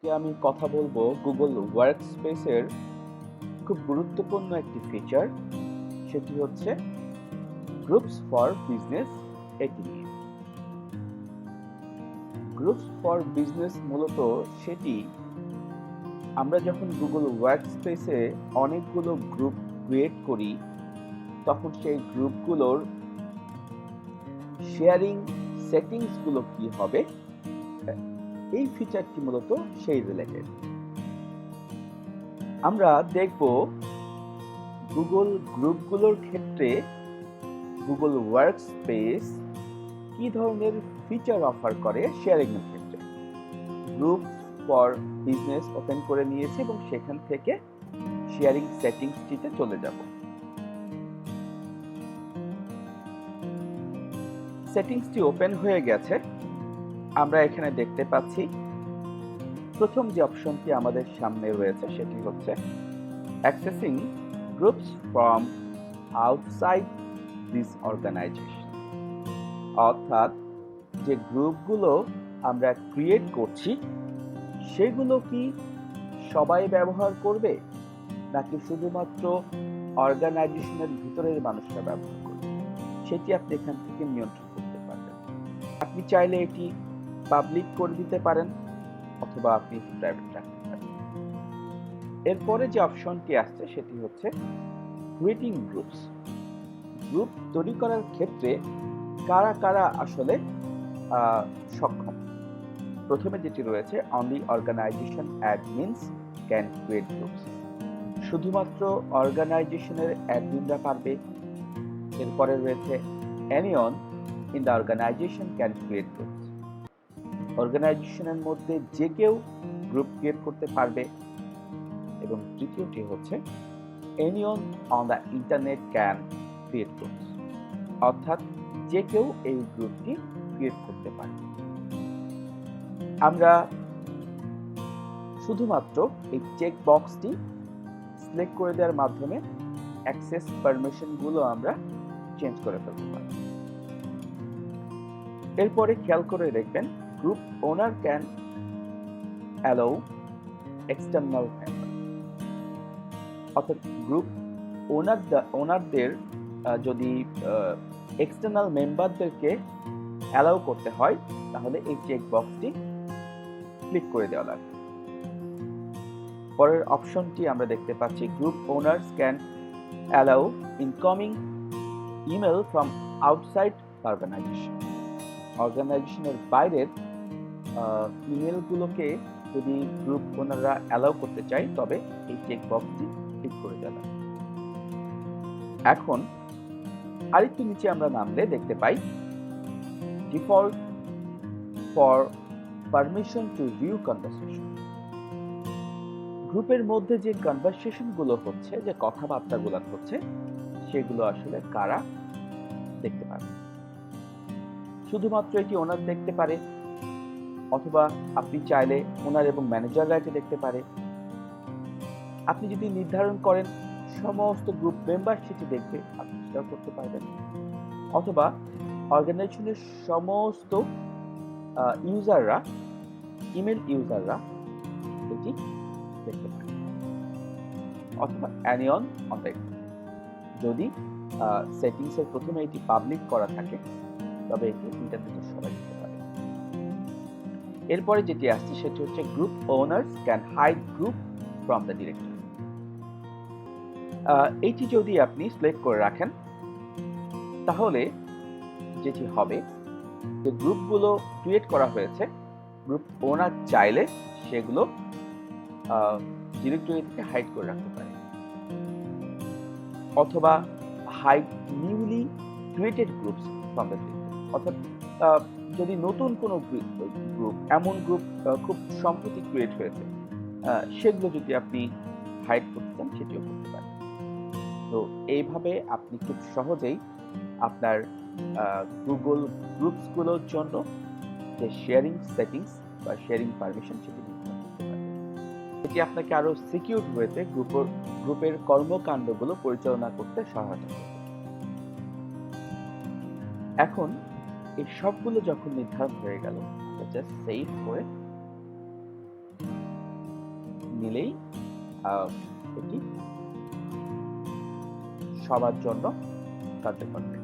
আজকে আমি কথা বলবো গুগল ওয়ার্কস্পেসের খুব গুরুত্বপূর্ণ একটি ফিচার, সেটি হচ্ছে গ্রুপস ফর বিজনেস। এটি নিয়ে গ্রুপস ফর বিজনেস মূলত সেটি আমরা যখন গুগল ওয়ার্কস্পেসে অনেকগুলো গ্রুপ ক্রিয়েট করি, তখন সেই গ্রুপগুলোর শেয়ারিং সেটিংসগুলো কি হবে, এই ফিচারটি মূলত সেই রিলেটেড। আমরা দেখব গুগল গ্রুপগুলোর ক্ষেত্রে গুগল ওয়ার্কস্পেস কি ধরনের ফিচার অফার করে শেয়ারিং এর ক্ষেত্রে। গ্রুপ ফর বিজনেস ওপেন করে নিয়েছি এবং সেখান থেকে শেয়ারিং সেটিংসটিতে চলে যাব। সেটিংসটি ওপেন হয়ে গেছে। আমরা এখানে দেখতে পাচ্ছি প্রথম যে অপশনটি আমাদের সামনে রয়েছে সেটি হচ্ছে accessing groups from outside this organisation. অর্থাৎ যে গ্রুপগুলো আমরা ক্রিয়েট করছি সেগুলো কি সবাই ব্যবহার করবে, নাকি শুধুমাত্র অর্গানাইজেশনের ভিতরের মানুষরা ব্যবহার করবে, সেটি আপনি এখান থেকে নিয়ন্ত্রণ করতে পারবেন। আপনি চাইলে এটি পাবলিক করে দিতে পারেন অথবা আপনি প্রাইভেট রাখতে পারেন। এরপরে যে অপশনটি আসছে সেটি হচ্ছে ক্রিয়েটিং গ্রুপস। গ্রুপ তৈরি করার ক্ষেত্রে কারা কারা আসলে সক্ষম। প্রথমে যেটি রয়েছে only organisation admins can create groups, শুধুমাত্র অর্গানাইজেশনের অ্যাডমিনরা পারবে। এরপরে রয়েছে anyone in the organisation can create groups, অর্গানাইজেশনের মধ্যে যে কেউ গ্রুপ ক্রিয়েট করতে পারবে। এবং তৃতীয়টি হচ্ছে anyone on the internet can create groups, অর্থাৎ যে কেউ এই গ্রুপটি ক্রিয়েট করতে পারে। আমরা শুধুমাত্র এই চেক বক্সটি সিলেক্ট করে দেওয়ার মাধ্যমে অ্যাক্সেস পারমিশনগুলো আমরা চেঞ্জ করে ফেলতে পারি। এরপরে খেয়াল করে দেখবেন group owner can allow external member, অর্থাৎ গ্রুপ ওনারদের যদি এক্সটার্নাল মেম্বারদেরকে অ্যালাউ করতে হয় তাহলে এই চেক বক্সটি ক্লিক করে দেওয়া লাগবে। পরের অপশনটি আমরা দেখতে পাচ্ছি group owners can allow incoming email from outside organisation. অর্গানাইজেশনের বাইরের ইমেলগুলোকে যদি গ্রুপ ওনাররা অ্যালাউ করতে চায় তবে এই চেক বক্সটি ক্লিক করে দেওয়া লাগবে। এখন আরেকটু নিচে আমরা নামলে দেখতে পাই default for permission to view conversation. গ্রুপের মধ্যে যে কনভারসেশন গুলো হচ্ছে, যে কথাবার্তাগুলো হচ্ছে, সেগুলো আসলে কারা দেখতে পাবে। শুধুমাত্র এটি ওনার দেখতে পারে, অথবা আপনি চাইলে ওনার এবং ম্যানেজাররা এটি দেখতে পারে। আপনি যদি নির্ধারণ করেন সমস্ত গ্রুপ মেম্বার সেটি দেখবে, আপনি সেটাও করতে পারবেন। অথবা অর্গানাইজেশনের সমস্ত ইউজাররা, ইমেল ইউজাররা এটি দেখতে পারে। অথবা অ্যানিয়ন অন দ্য, যদি সেটিংসের প্রথমে এটি পাবলিক করা থাকে তবে এটি ইন্টারনেটে সবাই দেখতে পারে। এরপরে যেটি আসছে সেটি হচ্ছে group owners can hide group from the directory. এইটি যদি আপনি সিলেক্ট করে রাখেন তাহলে যেটি হবে যে গ্রুপগুলো ক্রিয়েট করা হয়েছে, গ্রুপ ওনার চাইলে সেগুলো ডিরেক্টরি থেকে হাইড করে রাখতে পারে, অথবা hide newly created groups from the directory. অর্থাৎ যদি নতুন কোনো গ্রুপ, এমন গ্রুপ খুব সম্প্রতি ক্রিয়েট হয়েছে, সেগুলো যদি আপনি হাইড করতে চান সেটিও করতে পারেন। তো এইভাবে আপনি খুব সহজেই আপনার গুগল গ্রুপসগুলোর জন্য যে শেয়ারিং সেটিংস বা শেয়ারিং পারমিশন সেটি নির্ধারণ করতে পারবেন। এটি আপনাকে আরো সিকিউর ওয়েতে গ্রুপের কর্মকাণ্ডগুলো পরিচালনা করতে সহায়তা করবে। এখন এই সবগুলো যখন নির্ধারণ হয়ে গেল, জাস্ট সেভ করে নিলেই আ এটি সবার জন্য কার্যকর।